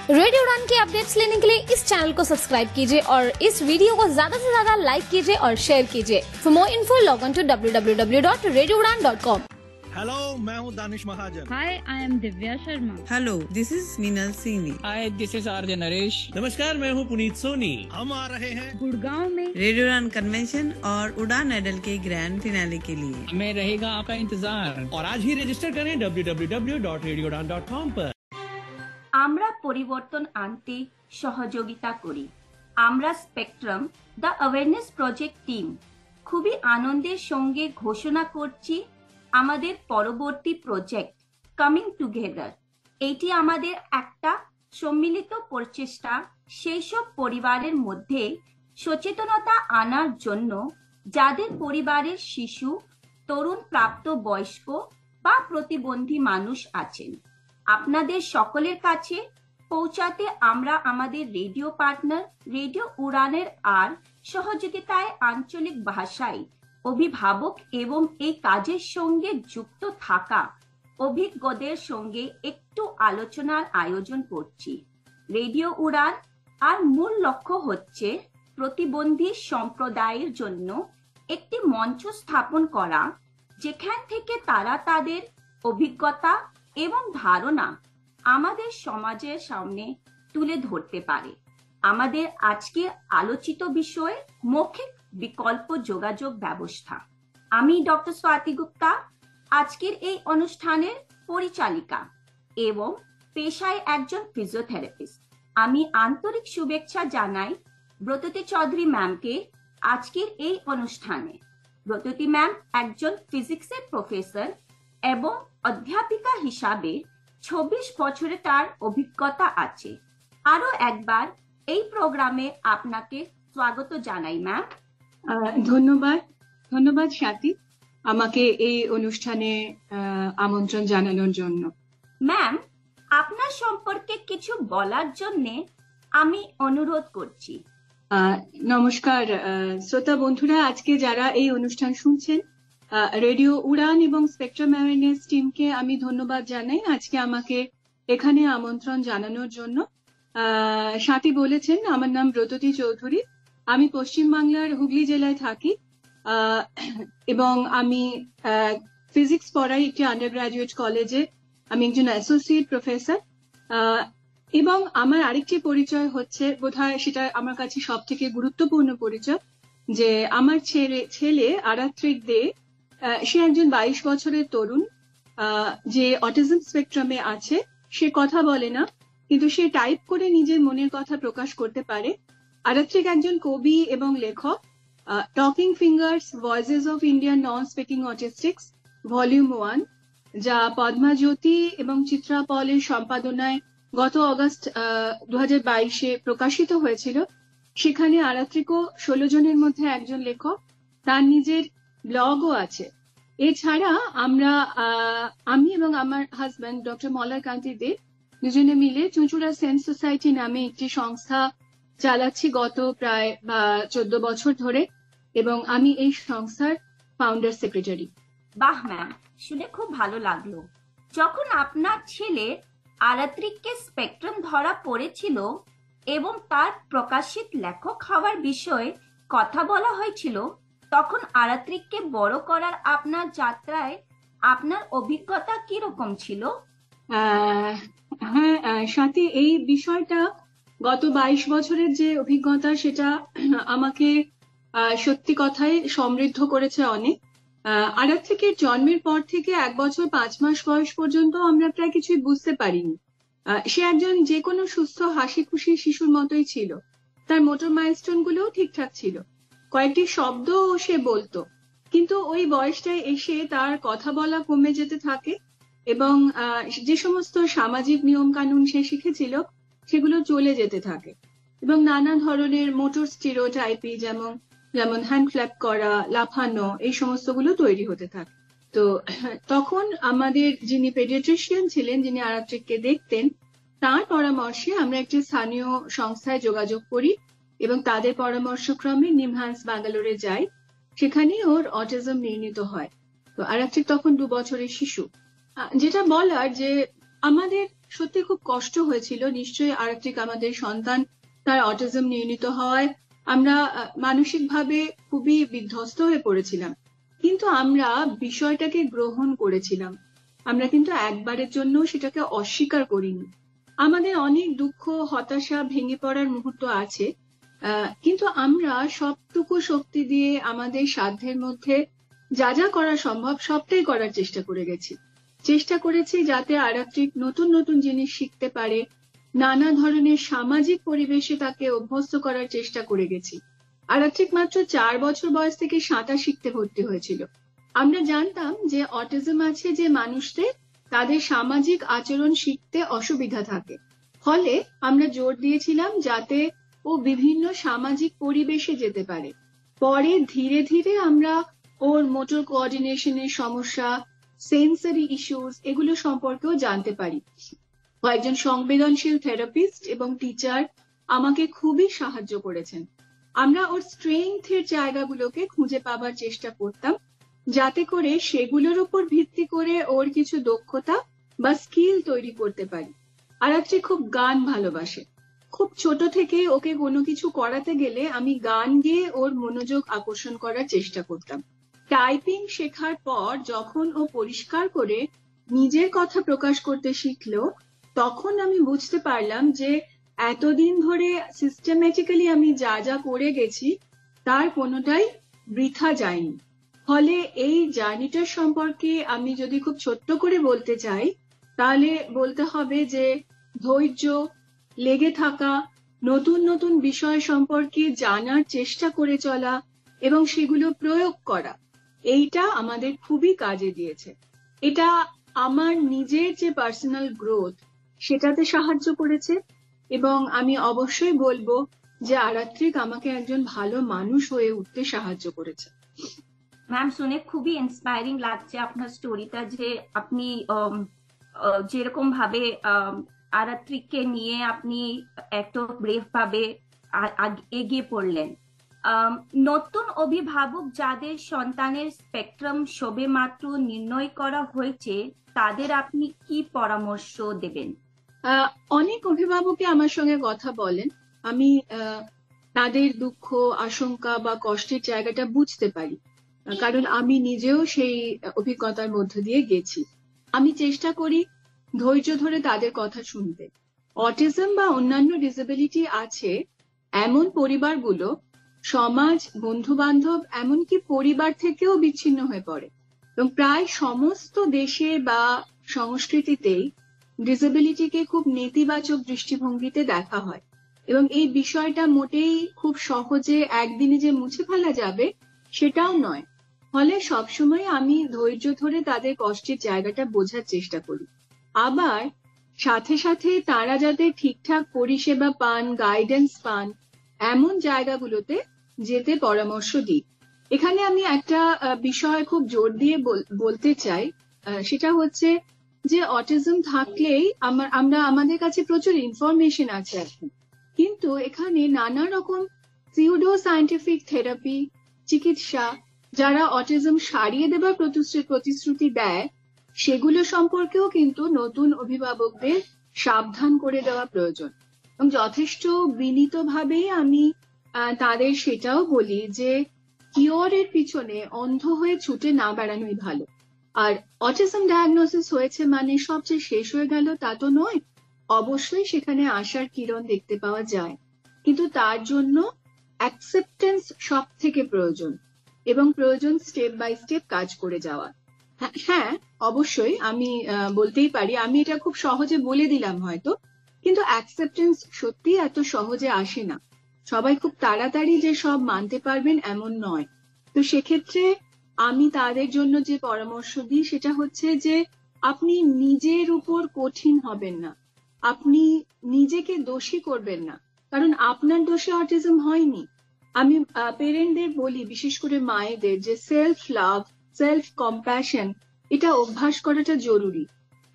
Radio उड़ान की updates लेने के लिए इस चैनल को सब्सक्राइब कीजिए और इस वीडियो को ज्यादा से ज्यादा लाइक कीजिए और शेयर कीजिए। For more info log on to www.radioudan.com। Hello, मैं हूँ Danish Mahajan. Hi, I am Divya Sharma. Hello, this is Meenal Singh. Hi, this is RJ Naresh. नमस्कार, मैं हूँ पुनीत सोनी। हम आ रहे हैं गुड़गांव में रेडियो उड़ान कन्वेंशन और उड़ान आइडल के ग्रैंड फिनाले के लिए। हमें रहेगा आपका इंतजार और आज ही रजिस्टर करें www.radioudan.com पर। আমরা পরিবর্তন আনতে সহযোগিতা করি। আমরা spectrum the awareness project team খুবই আনন্দের সঙ্গে ঘোষণা করছি আমাদের পরবর্তী প্রজেক্ট কামিং টুগেদার। এটি আমাদের একটা সম্মিলিত প্রচেষ্টা সেই সব পরিবারের মধ্যে সচেতনতা আনার জন্য যাদের পরিবারের শিশু, তরুণ প্রাপ্তবয়স্ক বা প্রতিবন্ধী মানুষ আছেন। আপনাদের সকলের কাছে পৌঁছাতে আমরা আমাদের রেডিও পার্টনার রেডিও উড়ানের আর সহযোগিতায় আঞ্চলিক ভাষায় অভিভাবক এবং এই কাজের সঙ্গে যুক্ত থাকা অভিজ্ঞদের সঙ্গে একটু আলোচনার আয়োজন করছি। রেডিও উড়ান আর মূল লক্ষ্য হচ্ছে প্রতিবন্ধী সম্প্রদায়ের জন্য একটি মঞ্চ স্থাপন করা, যেখান থেকে তারা তাদের অভিজ্ঞতা এবং ধারণা আমাদের সমাজের সামনে তুলে ধরতে পারে। আমাদের আজকের আলোচিত বিষয় মৌখিক বিকল্প যোগাযোগ ব্যবস্থা। আমি ডক্টর স্বাতি গুপ্তা, আজকের এই অনুষ্ঠানের পরিচালিকা এবং পেশায় একজন ফিজিওথেরাপিস্ট। আমি আন্তরিক শুভেচ্ছা জানাই ব্রততী চৌধুরী ম্যামকে আজকের এই অনুষ্ঠানে। ব্রততী ম্যাম একজন ফিজিক্সের প্রফেসর এবং অধ্যাপিকা হিসাবে ২৪ বছরে তার অভিজ্ঞতা আছে। আরো একবার এই প্রোগ্রামে আপনাকে স্বাগত জানাই ম্যাম। ধন্যবাদ স্বাতি, আমাকে এই অনুষ্ঠানে আমন্ত্রণ জানানোর জন্য। ম্যাম, আপনার সম্পর্কে কিছু বলার জন্য আমি অনুরোধ করছি। নমস্কার শ্রোতা বন্ধুরা, আজকে যারা এই অনুষ্ঠান শুনছেন, রেডিও উড়ান এবং স্পেকট্রাম অ্যাওয়ারনেস টিমকে আমি ধন্যবাদ জানাই আজকে আমাকে এখানে আমন্ত্রণ জানানোর জন্য। স্বাতি বলেছেন, আমার নাম ব্রততী চৌধুরী, আমি পশ্চিমবাংলার হুগলি জেলায় থাকি এবং আমি ফিজিক্স পড়াই একটি আন্ডার গ্রাজুয়েট কলেজে। আমি একজন অ্যাসোসিয়েট প্রফেসর এবং আমার আরেকটি পরিচয় হচ্ছে, বোধহয় সেটা আমার কাছে সব থেকে গুরুত্বপূর্ণ পরিচয়, যে আমার ছেলে আরাত্রিক দে, সে একজন 22 বছরের তরুণ যে অটিজম স্পেকট্রামে আছে। সে কথা বলে না, কিন্তু সে টাইপ করে নিজের মনের কথা প্রকাশ করতে পারে। আরাত্রিক একজন কবি এবং লেখক। Talking fingers voices of Indian non speaking autistics volume 1, যা পদ্মাজ্যোতি এবং চিত্রা পলের সম্পাদনায় গত অগস্ট 2022-এ প্রকাশিত হয়েছিল। সেখানে আরাত্রিকও 16 জনের মধ্যে একজন লেখক। তার নিজের ব্লগও আছে। এছাড়া আমি এবং আমার হাজব্যান্ড ডক্টর মলয় কান্তি দে দুজনে মিলে চুঁচুড়া সেন্স সোসাইটি নামে একটি সংস্থা চালাচ্ছি গত প্রায় 14 বছর ধরে, এবং আমি এই সংস্থার ফাউন্ডার সেক্রেটারি। বাহ ম্যাম, শুনে খুব ভালো লাগলো। যখন আপনার ছেলে আরাত্রিককে স্পেকট্রাম ধরা পড়েছিল এবং তার প্রকাশিত লেখক হওয়ার বিষয়ে কথা বলা হয়েছিল, তখন আরাত্রিককে বড় করার আপনার যাত্রায় আপনার অভিজ্ঞতা কিরকম ছিল? হ্যাঁ স্বাতি, এই বিষয়টা গত 22 বছরের যে অভিজ্ঞতা, সেটা আমাকে সত্যি কথাই সমৃদ্ধ করেছে অনেক। আরাত্রিকের জন্মের পর থেকে 1 বছর 5 মাস বয়স পর্যন্ত আমরা প্রায় কিছুই বুঝতে পারিনি। সে একজন যে কোনো সুস্থ হাসি খুশি শিশুর মতোই ছিল। তার মোটর মাইলস্টোন গুলোও ঠিকঠাক ছিল, কয়েকটি শব্দ সে বলতো, কিন্তু ওই বয়সটায় এসে তার কথা বলা কমে যেতে থাকে এবং যে সমস্ত সামাজিক নিয়ম কানুন সে শিখেছিল সেগুলো চলে যেতে থাকে এবং নানা ধরনের মোটর স্টিরিওটাইপি যেমন হ্যান্ড ফ্ল্যাপ করা, লাফানো, এই সমস্তগুলো তৈরি হতে থাকে। তো তখন আমাদের যিনি পেডিয়াট্রিশিয়ান ছিলেন, যিনি আরাত্রিককে দেখতেন, তার পরামর্শে আমরা একটি স্থানীয় সংস্থায় যোগাযোগ করি এবং তাদের পরামর্শক্রমে নিমহান্স ব্যাঙ্গালোরে যাই। সেখানে ওর অটিজম নির্ণীত হয়। তো আরাত্রিক তখন 2 বছরের শিশু। যেটা বলার, যে আমাদের সত্যি খুব কষ্ট হয়েছিল। নিশ্চয়ই আরেকটি আমাদের সন্তান তার অটিজম নির্ণীত হওয়ায় আমরা মানসিকভাবে খুবই বিধ্বস্ত হয়ে পড়েছিলাম, কিন্তু আমরা বিষয়টাকে গ্রহণ করেছিলাম। আমরা কিন্তু একবারের জন্য সেটাকে অস্বীকার করিনি। আমাদের অনেক দুঃখ, হতাশা, ভেঙে পড়ার মুহূর্ত আছে, কিন্তু আমরা সবটুকু শক্তি দিয়ে আমাদের সাধ্যের মধ্যে যা যা করা সম্ভব সবটাই করার চেষ্টা করে গেছি। চেষ্টা করেছি যাতে আরাত্রিক নতুন নতুন জিনিস শিখতে পারে, নানা ধরনের সামাজিক পরিবেশে তাকে অভ্যস্ত করার চেষ্টা করে গেছি। আরাত্রিক মাত্র 4 বছর বয়স থেকে সাঁতার শিখতে ভর্তি হয়েছিল। আমরা জানতাম যে অটিজম আছে যে মানুষদের, তাদের সামাজিক আচরণ শিখতে অসুবিধা থাকে, ফলে আমরা জোর দিয়েছিলাম যাতে ও বিভিন্ন সামাজিক পরিবেশে যেতে পারে। পরে ধীরে ধীরে আমরা ওর মোটর কোঅর্ডিনেশনের সমস্যা, সেন্সরি ইস্যুস এগুলো সম্পর্কেও জানতে পারি। কয়েকজন সংবেদনশীল থেরাপিস্ট এবং টিচার আমাকে খুবই সাহায্য করেছেন। আমরা ওর স্ট্রেংথের জায়গাগুলোকে খুঁজে পাবার চেষ্টা করতাম, যাতে করে সেগুলোর উপর ভিত্তি করে ওর কিছু দক্ষতা বা স্কিল তৈরি করতে পারি। আরাত্রি খুব গান ভালোবাসে। খুব ছোট থেকে ওকে কোনো কিছু করাতে গেলে আমি গান গেয়ে ওর মনোযোগ আকর্ষণ করার চেষ্টা করতাম। টাইপিং শেখার পর যখন ও পরিষ্কার করে নিজের কথা প্রকাশ করতে শিখলো, তখন আমি বুঝতে পারলাম যে এতদিন ধরে সিস্টেম্যাটিক্যালি আমি যা যা করে গেছি তার কোনোটাই বৃথা যায়নি। ফলে এই জার্নিটার সম্পর্কে আমি যদি খুব ছোট্ট করে বলতে চাই, তাহলে বলতে হবে যে ধৈর্য, লেগে থাকা, নতুন নতুন বিষয় সম্পর্কে জানার চেষ্টা করে চলা এবং সেগুলো প্রয়োগ করা, এইটা আমাদের খুবই কাজে দিয়েছে। এটা আমার নিজের যে পার্সোনাল গ্রোথ সেটাতে সাহায্য করেছে, এবং আমি অবশ্যই বলবো যে আরাত্রিক আমাকে একজন ভালো মানুষ হয়ে উঠতে সাহায্য করেছে। ম্যাম, শুনে খুবই ইন্সপায়ারিং লাগছে আপনার স্টোরিটা, যে আপনি যেরকম ভাবে আরাত্রিককে নিয়ে আপনি এত ব্রেভ ভাবে এগিয়ে পড়লেন। নতুন অভিভাবক যাদের সন্তানের স্পেকট্রাম সবে মাত্র নির্ণয় করা হয়েছে, তাদের আপনি কি পরামর্শ দেবেন? অনেক অভিভাবকই আমার সঙ্গে কথা বলেন। আমি তাদের দুঃখ, আশঙ্কা বা কষ্টের জায়গাটা বুঝতে পারি, কারণ আমি নিজেও সেই অভিজ্ঞতার মধ্য দিয়ে গেছি। আমি চেষ্টা করি ধৈর্য ধরে তাদের কথা শুনতে। অটিজম বা অন্যান্য ডিসেবিলিটি আছে এমন পরিবারগুলো সমাজ, বন্ধু বান্ধব, এমনকি পরিবার থেকেও বিচ্ছিন্ন হয়ে পড়ে, এবং প্রায় সমস্ত দেশে বা সংস্কৃতিতেই ডিসেবিলিটিকে খুব নেতিবাচক দৃষ্টিভঙ্গিতে দেখা হয়, এবং এই বিষয়টা মোটেই খুব সহজে একদিনে যে মুছে ফেলা যাবে সেটাও নয়। ফলে সবসময় আমি ধৈর্য ধরে তাদের কষ্টের জায়গাটা বোঝার চেষ্টা করি। আবার সাথে সাথে তারা যাতে ঠিকঠাক পরিষেবা পান, গাইডেন্স পান, এমন জায়গাগুলোতে যেতে পরামর্শ দিই। এখানে আমি একটা বিষয় খুব জোর দিয়ে বলতে চাই, সেটা হচ্ছে যে অটিজম থাকলেই আমাদের কাছে প্রচুর ইনফরমেশন আছে এখন, কিন্তু এখানে নানা রকম সিউডো সায়েন্টিফিক থেরাপি, চিকিৎসা যারা অটিজম সারিয়ে দেবার প্রতিশ্রুতি দেয়, সেগুলো সম্পর্কেও কিন্তু নতুন অভিভাবকদের সাবধান করে দেওয়া প্রয়োজন। এবং যথেষ্ট বিনীতভাবেই আমি তাদের সেটাও বলি যে কিওরের পিছনে অন্ধ হয়ে ছুটে না বেড়ানোই ভালো। আর অটিজম ডায়াগনোসিস হয়েছে মানে সবচেয়ে শেষ হয়ে গেল তা তো নয়, অবশ্যই সেখানে আশার কিরণ দেখতে পাওয়া যায়, কিন্তু তার জন্য অ্যাকসেপ্টেন্স সব থেকে প্রয়োজন, এবং প্রয়োজন স্টেপ বাই স্টেপ কাজ করে যাওয়া। হ্যাঁ, অবশ্যই আমি বলতেই পারি, আমি এটা খুব সহজে বলে দিলাম হয়তো, কিন্তু অ্যাকসেপ্টেন্স সত্যি এত সহজে আসে না। সবাই খুব তাড়াতাড়ি যে সব মানতে পারবেন এমন নয়। তো সেক্ষেত্রে আমি তাদের জন্য যে পরামর্শ দিই সেটা হচ্ছে যে আপনি নিজের উপর কঠিন হবেন না, আপনি নিজেকে দোষী করবেন না, কারণ আপনার দোষে অটিজম হয়নি। আমি পেরেন্টদের বলি, বিশেষ করে মায়েদের, যে সেলফ লাভ, সেলফ কম্প্যাশন এটা অভ্যাস করাটা জরুরি।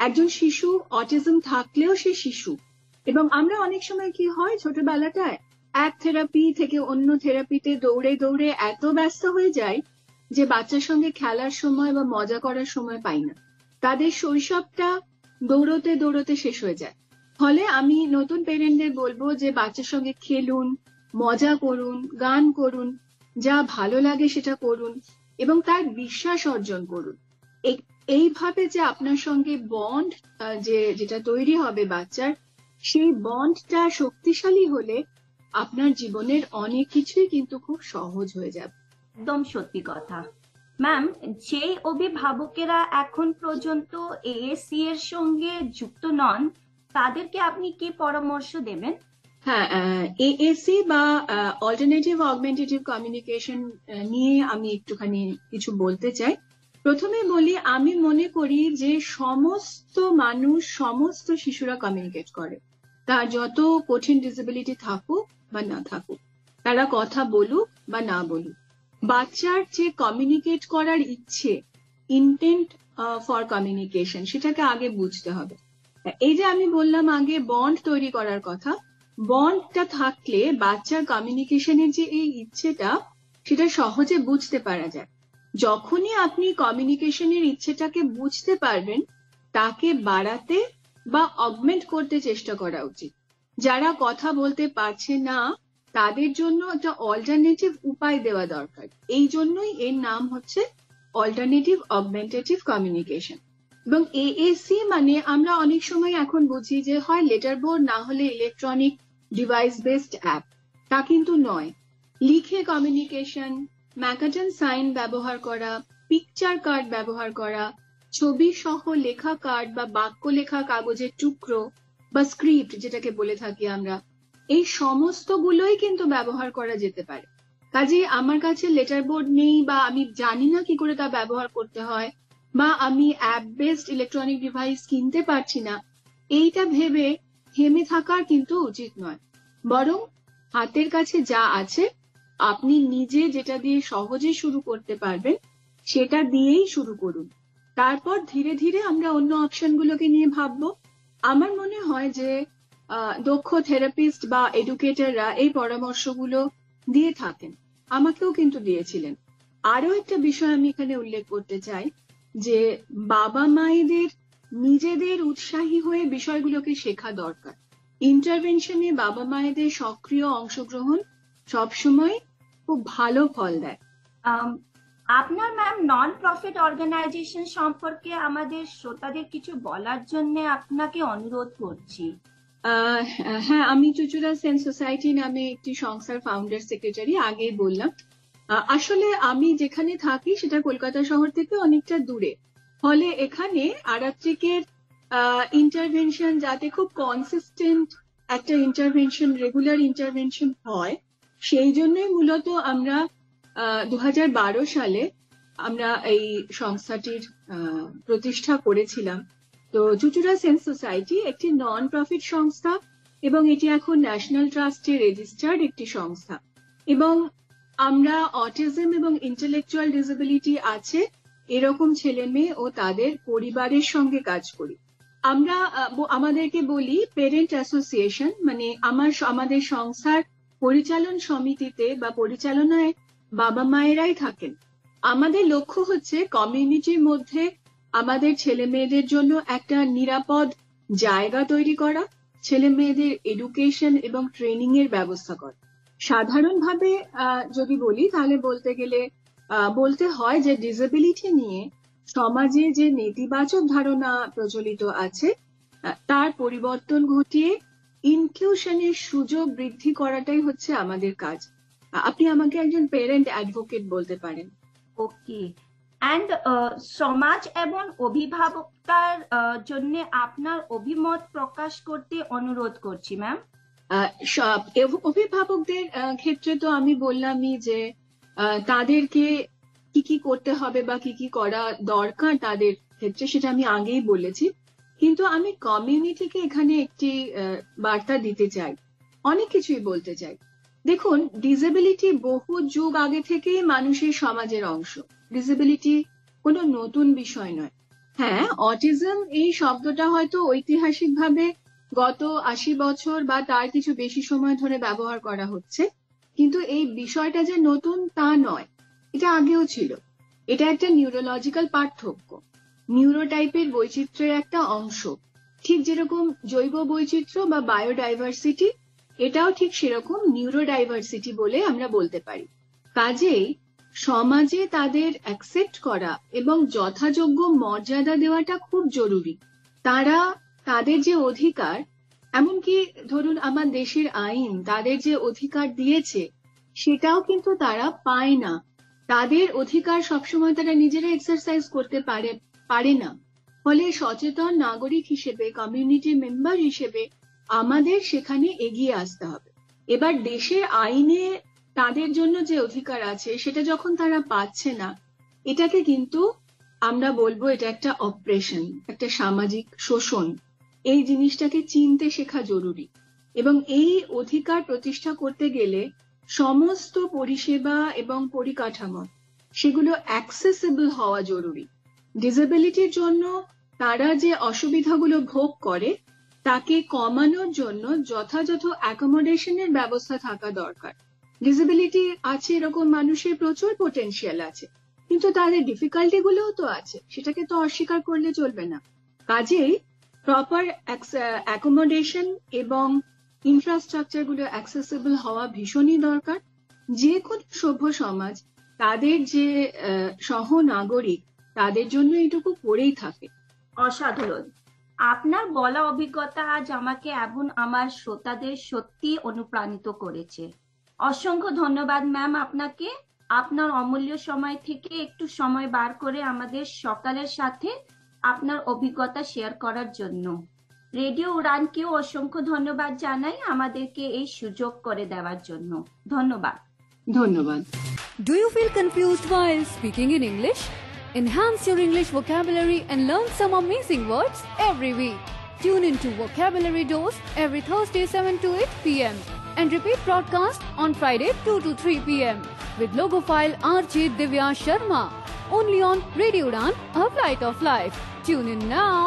একজন শিশু অটিজম থাকলেও সে শিশু, এবং আমরা অনেক সময় কি হয়, ছোটবেলাটায় এক থেরাপি থেকে অন্য থেরাপিতে দৌড়ে দৌড়ে এত ব্যস্ত হয়ে যায় যে বাচ্চার সঙ্গে খেলার সময় বা মজা করার সময় পাই না। তাদের শৈশবটা দৌড়তে দৌড়তে শেষ হয়ে যায়। ফলে আমি নতুন পেরেন্টদের বলবো যে বাচ্চার সঙ্গে খেলুন, মজা করুন, গান করুন, যা ভালো লাগে সেটা করুন এবং তার বিশ্বাস অর্জন করুন। এইভাবে যে আপনার সঙ্গে বন্ড যেটা তৈরি হবে বাচ্চার, সেই বন্ডটা শক্তিশালী হলে আপনার জীবনের অনেক কিছুই কিন্তু খুব সহজ হয়ে যাবে। একদম সত্যি কথা। ম্যাম, যে অভিভাবকেরা এখন পর্যন্ত এএসসি এর সঙ্গে যুক্ত নন, তাদেরকে আপনি কি পরামর্শ দেবেন? হ্যাঁ, এএসি বা অল্টারনেটিভ অগমেন্টেটিভ কমিউনিকেশন নিয়ে আমি একটুখানি কিছু বলতে চাই। প্রথমে বলি, আমি মনে করি যে সমস্ত মানুষ, সমস্ত শিশুরা কমিউনিকেট করে, তার যত কঠিন ডিসেবিলিটি থাকুক বা না থাকুক, তারা কথা বলুক বা না বলুক, বাচ্চার যে কমিউনিকেট করার ইচ্ছে, ইন্টেন্ট ফর কমিউনিকেশন, সেটাকে আগে বুঝতে হবে। এই যে আমি বললাম আগে বন্ড তৈরি করার কথা, বন্ডটা থাকলে বাচ্চার কমিউনিকেশনের যে এই ইচ্ছেটা, সেটা সহজে বুঝতে পারা যায়। যখনই আপনি কমিউনিকেশনের ইচ্ছেটাকে বুঝতে পারবেন, তাকে বাড়াতে বা অগমেন্ট করতে চেষ্টা করা উচিত। যারা কথা বলতে পারছে না, তাদের জন্য একটা অল্টারনেটিভ উপায় দেওয়া দরকার। এই জন্যই এর নাম হচ্ছে অল্টারনেটিভ অগমেন্টেটিভ কমিউনিকেশন। এবং এএসি মানে আমরা অনেক সময় এখন বুঝি যে হয় লেটার বোর্ড, না হলে ইলেকট্রনিক ডিভাইস বেসড অ্যাপ। তা কিন্তু নয়। লিখে কমিউনিকেশন, ম্যাকাটন সাইন ব্যবহার করা, পিকচার কার্ড ব্যবহার করা, ছবি সহ লেখা কার্ড বা বাক্য লেখা কাগজের টুকরো বা স্ক্রিপ্ট যেটাকে বলে থাকি আমরা, এই সমস্তগুলোই কিন্তু ব্যবহার করা যেতে পারে। কাজে আমার কাছে লেটার বোর্ড নেই বা আমি জানি না কি করে তা ব্যবহার করতে হয়, বা আমি অ্যাপ বেসড ইলেকট্রনিক ডিভাইস কিনতে পারছি না, এইটা ভেবে থেমে থাকার কিন্তু উচিত নয়। বরং হাতের কাছে যা আছে, আপনি নিজে যেটা দিয়ে সহজে শুরু করতে পারবেন, সেটা দিয়েই শুরু করুন। তারপর ধীরে ধীরে আমরা অন্য অপশনগুলোকে নিয়ে ভাববো। আমার মনে হয় যে দক্ষ থেরাপিস্ট বা এডুকেটররা এই পরামর্শগুলো দিয়ে থাকেন, আমাকেও কিন্তু দিয়েছিলেন। আরো একটা বিষয় আমি এখানে উল্লেখ করতে চাই যে বাবা মায়েদের নিজেদের উৎসাহী হয়ে বিষয়গুলোকে শেখা দরকার। ইন্টারভেনশনে বাবা মায়েদের সক্রিয় অংশগ্রহণ সবসময় খুব ভালো ফল দেয়। আপনার ম্যাম নন প্রফিট অর্গানাইজেশন সম্পর্কে আমাদের শ্রোতাদের কিছু বলার জন্য আপনাকে অনুরোধ করছি। হ্যাঁ, আমি চুচুড়া সেন্স সোসাইটি নামে একটি সংস্থার ফাউন্ডার সেক্রেটারি, আগেই বললাম। আসলে আমি যেখানে থাকি সেটা কলকাতা শহর থেকে অনেকটা দূরে, ফলে এখানে আরাত্রিকের ইন্টারভেনশন যাতে খুব কনসিস্টেন্ট একটা ইন্টারভেনশন, রেগুলার ইন্টারভেনশন হয়, সেই জন্যই মূলত আমরা 2012 সালে আমরা এই সংস্থাটির প্রতিষ্ঠা করেছিলাম। তো চুচুড়া সেন্স সোসাইটি একটি নন প্রফিট সংস্থা এবং এটি এখন ন্যাশনাল ট্রাস্টে রেজিস্টার্ড একটি সংস্থা। এবং আমরা অটিজম এবং ইন্টেলেকচুয়াল ডিসেবিলিটি আছে এরকম ছেলে মেয়ে ও তাদের পরিবারের সঙ্গে কাজ করি। আমরা আমাদেরকে বলি পেরেন্ট অ্যাসোসিয়েশন, মানে আমাদের সংস্থার পরিচালন সমিতিতে বা পরিচালনায় বাবা মায়েরাই থাকেন। আমাদের লক্ষ্য হচ্ছে কমিউনিটির মধ্যে আমাদের ছেলে মেয়েদের জন্য একটা নিরাপদ জায়গা তৈরি করা, ছেলে মেয়েদের এডুকেশন এবং ট্রেনিং এর ব্যবস্থা করা। সাধারণভাবে যদি বলি তাহলে বলতে হয় যে ডিসেবিলিটি নিয়ে সমাজে যে নেতিবাচক ধারণা প্রচলিত আছে তার পরিবর্তন ঘটিয়ে ইনক্লুশনের সুযোগ বৃদ্ধি করাটাই হচ্ছে আমাদের কাজ। আপনি আমাকে একজন পেরেন্ট অ্যাডভোকেট বলতে পারেন। ওকে। এন্ড সমাজ এবং অভিভাবকতার জন্য আপনার অভিমত প্রকাশ করতে অনুরোধ করছি ম্যাম। অভিভাবকদের ক্ষেত্রে তো আমি বললামই যে তাদেরকে কি কি করতে হবে বা কি কি করা দরকার তাদের ক্ষেত্রে, সেটা আমি আগেই বলেছি। কিন্তু আমি কমিউনিটিকে এখানে একটি বার্তা দিতে চাই, অনেক কিছুই বলতে চাই। দেখুন, ডিসেবিলিটি বহু যুগ আগে থেকেই মানুষের সমাজের অংশ। ডিসেবিলিটি কোনো নতুন বিষয় নয়। হ্যাঁ, অটিজম এই শব্দটা হয়তো ঐতিহাসিকভাবে গত 80 বছর বা তার কিছু বেশি সময় ধরে ব্যবহার করা হচ্ছে, কিন্তু এই বিষয়টা যে নতুন তা নয়, এটা আগেও ছিল। এটা একটা নিউরোলজিক্যাল পার্থক্য। নিউরোটাইপের বৈচিত্র্যের একটা অংশ। ঠিক যেরকম জৈব বৈচিত্র্য বা বায়োডাইভার্সিটি, এটাও ঠিক সেরকম নিউরোডাইভার্সিটি বলে আমরা বলতে পারি। কাজেই সমাজে তাদের অ্যাকসেপ্ট করা এবং যথাযোগ্য মর্যাদা দেওয়াটা খুব জরুরি। তারা তাদের যে অধিকার, এমনকি ধরুন আমার দেশের আইন তাদের যে অধিকার দিয়েছে সেটাও কিন্তু তারা পায় না। তাদের অধিকার সবসময় তারা নিজেরা এক্সারসাইজ করতে পারে না। ফলে সচেতন নাগরিক হিসেবে, কমিউনিটি মেম্বার হিসেবে আমাদের সেখানে এগিয়ে আসতে হবে। এবার দেশের আইনে তাদের জন্য যে অধিকার আছে সেটা যখন তারা পাচ্ছে না, এটাকে কিন্তু আমরা বলবো এটা একটা অপারেশন, একটা সামাজিক শোষণ। এই জিনিসটাকে চিনতে শেখা জরুরি এবং এই অধিকার প্রতিষ্ঠা করতে গেলে সমস্ত পরিষেবা এবং পরিকাঠামো সেগুলো অ্যাক্সেসিবল হওয়া জরুরি। ডিসেবিলিটির জন্য তারা যে অসুবিধাগুলো ভোগ করে তাকে কমানোর জন্য যথাযথ অ্যাকোমোডেশনের ব্যবস্থা থাকা দরকার। ডিসেবিলিটি আছে এরকম মানুষের প্রচুর পোটেনশিয়াল আছে, কিন্তু তাদের ডিফিকাল্টি গুলোও তো আছে, সেটাকে তো অস্বীকার করলে চলবে না। কাজেই প্রপার অ্যাকোমোডেশন এবং ইনফ্রাস্ট্রাকচার গুলো অ্যাক্সেসিবল হওয়া ভীষণই দরকার। যে কোনো সভ্য সমাজ তাদের যে সহনাগরিক তাদের জন্য এইটুকু করেই থাকে। অসাধারণ। আপনার বলা অভিজ্ঞতা আজ আমাকে এবং আমার শ্রোতাদের সত্যি অনুপ্রাণিত করেছে। অসংখ্য ধন্যবাদ ম্যাম আপনাকে, আপনার অমূল্য সময় থেকে একটু সময় বার করে আমাদের সকালের সাথে আপনার অভিজ্ঞতা শেয়ার করার জন্য। রেডিও উড়ানকেও অসংখ্য ধন্যবাদ জানাই আমাদেরকে এই সুযোগ করে দেওয়ার জন্য। ধন্যবাদ। ধন্যবাদ। Do you feel confused while speaking in English? Enhance your English vocabulary and learn some amazing words every week. Tune into Vocabulary Dose every Thursday 7 to 8 p.m. and repeat broadcast on Friday 2 to 3 p.m. with logophile RJ Divya Sharma. Only on Radio Udan, a flight of life. Tune in now.